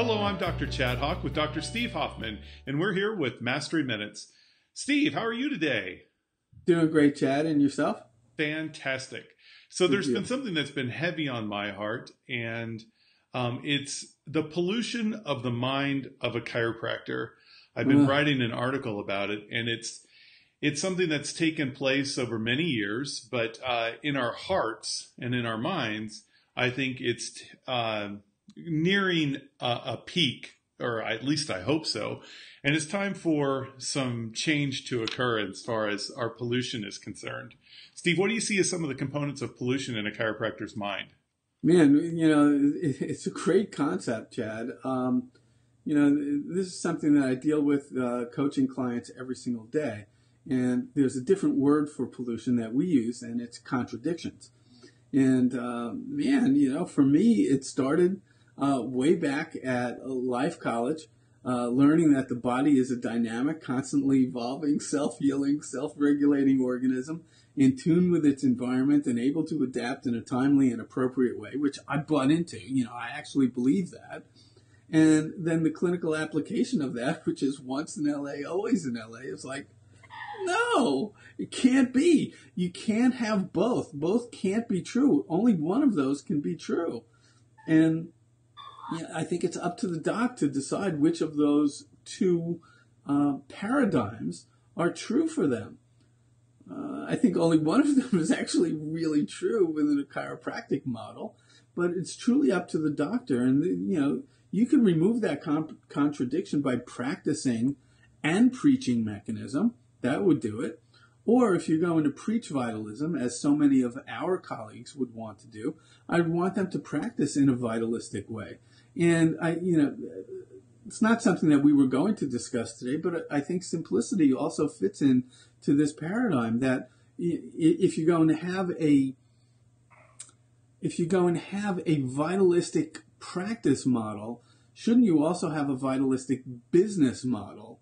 Hello, I'm Dr. Chad Hawk with Dr. Steve Hoffman, and we're here with Mastery Minutes. Steve, how are you today? Doing great, Chad, and yourself? Fantastic. So Good there's deal. been something that's been heavy on my heart, and it's the pollution of the mind of a chiropractor. I've been Ugh, writing an article about it, and it's something that's taken place over many years, but in our hearts and in our minds, I think it's nearing a peak, or at least I hope so. And it's time for some change to occur as far as our pollution is concerned. Steve, what do you see as some of the components of pollution in a chiropractor's mind? man, it's a great concept, Chad. This is something that I deal with coaching clients every single day. And there's a different word for pollution that we use, and it's contradictions. And for me, it started way back at Life College, learning that the body is a dynamic, constantly evolving, self-healing, self-regulating organism in tune with its environment and able to adapt in a timely and appropriate way, which I bought into. I actually believe that. And then the clinical application of that, which is once in LA, always in LA, is like, no, it can't be. You can't have both. Both can't be true. Only one of those can be true. And I think it's up to the doc to decide which of those two paradigms are true for them. I think only one of them is actually really true within a chiropractic model, but it's truly up to the doctor. And, you can remove that contradiction by practicing and preaching mechanism. That would do it. Or if you're going to preach vitalism, as so many of our colleagues would want to do, I'd want them to practice in a vitalistic way. And it's not something that we were going to discuss today, but I think simplicity also fits in to this paradigm that if you're going to have a vitalistic practice model, shouldn't you also have a vitalistic business model?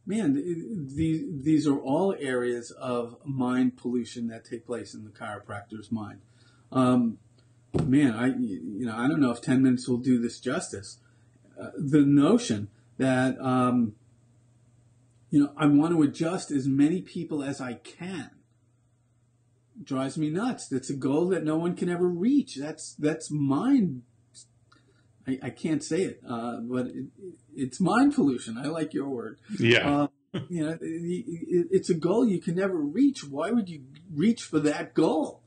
These are all areas of mind pollution that take place in the chiropractor's mind. I don't know if 10 minutes will do this justice. The notion that, I want to adjust as many people as I can drives me nuts. That's a goal that no one can ever reach. That's mind. I can't say it, but it's mind pollution. I like your word. Yeah. It's a goal you can never reach. Why would you reach for that goal?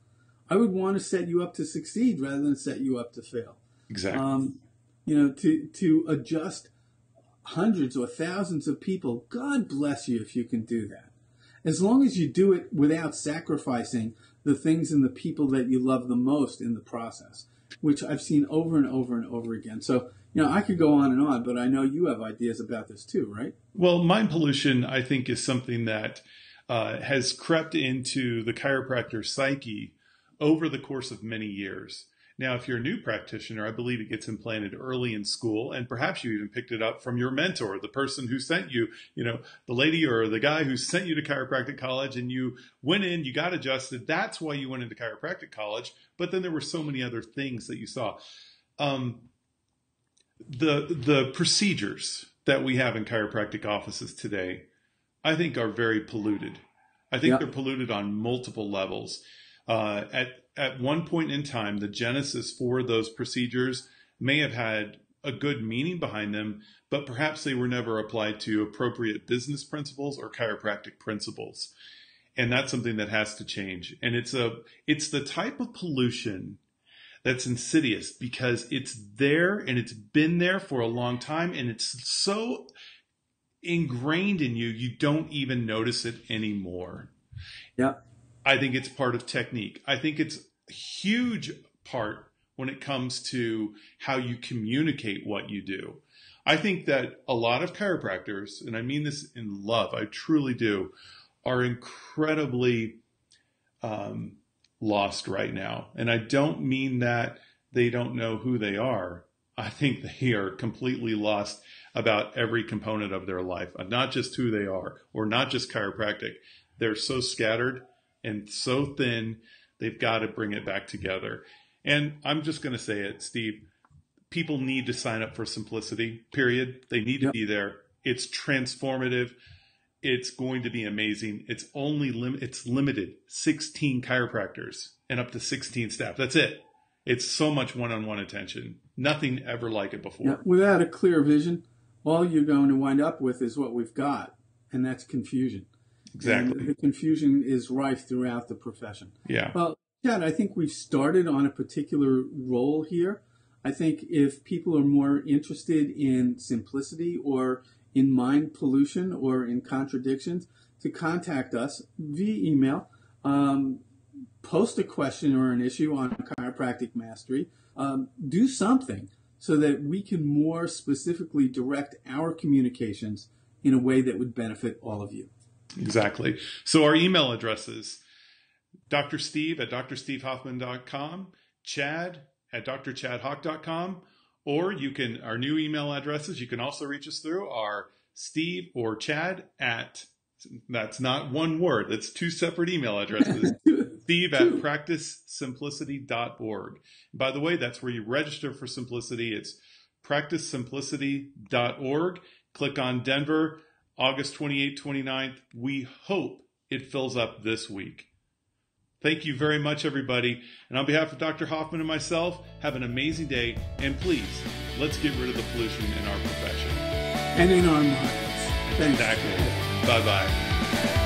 I would want to set you up to succeed rather than set you up to fail. Exactly. To adjust hundreds or thousands of people, God bless you if you can do that. As long as you do it without sacrificing the things and the people that you love the most in the process, which I've seen over and over and over again. So, I could go on, but I know you have ideas about this too, right? Well, mind pollution, I think, is something that has crept into the chiropractor psyche over the course of many years. Now, if you're a new practitioner, I believe it gets implanted early in school, and perhaps you even picked it up from your mentor, the person who sent you, the lady or the guy who sent you to chiropractic college, and you went in, you got adjusted. That's why you went into chiropractic college. But then there were so many other things that you saw. The procedures that we have in chiropractic offices today, I think, are very polluted. I think they're polluted on multiple levels. At one point in time, the genesis for those procedures may have had a good meaning behind them, but perhaps they were never applied to appropriate business principles or chiropractic principles. And that's something that has to change. And it's the type of pollution that's insidious because it's there and it's been there for a long time, and it's so ingrained in you, you don't even notice it anymore. Yeah. I think it's part of technique. I think it's a huge part when it comes to how you communicate what you do. I think that a lot of chiropractors, and I mean this in love, I truly do, are incredibly lost right now. And I don't mean that they don't know who they are. I think they are completely lost about every component of their life, not just who they are or not just chiropractic. They're so scattered and so thin, they've got to bring it back together. And I'm just going to say it, Steve, people need to sign up for Simplicity, period. They need to be there. It's transformative. It's going to be amazing. It's limited 16 chiropractors and up to 16 staff. That's it. It's so much one-on-one attention. Nothing ever like it before. Yeah, without a clear vision, all you're going to wind up with is what we've got, and that's confusion. Exactly. And the confusion is rife throughout the profession. Yeah. Well, Chad, I think we've started on a particular role here. I think if people are more interested in simplicity or in mind pollution or in contradictions, to contact us via email, post a question or an issue on chiropractic mastery, do something so that we can more specifically direct our communications in a way that would benefit all of you. Exactly. So our email addresses, Dr. Steve at drstevehoffman.com, Chad at drchadhawk.com, or our new email addresses, you can also reach us through, are Steve or Chad at, that's not one word, that's two separate email addresses, Steve at practicesimplicity.org. By the way, that's where you register for Simplicity. It's practicesimplicity.org. Click on Denver, August 28th, 29th. We hope it fills up this week. Thank you very much, everybody. And on behalf of Dr. Hoffman and myself, have an amazing day. And please, let's get rid of the pollution in our profession. And in our minds. Thanks. Exactly. Bye-bye.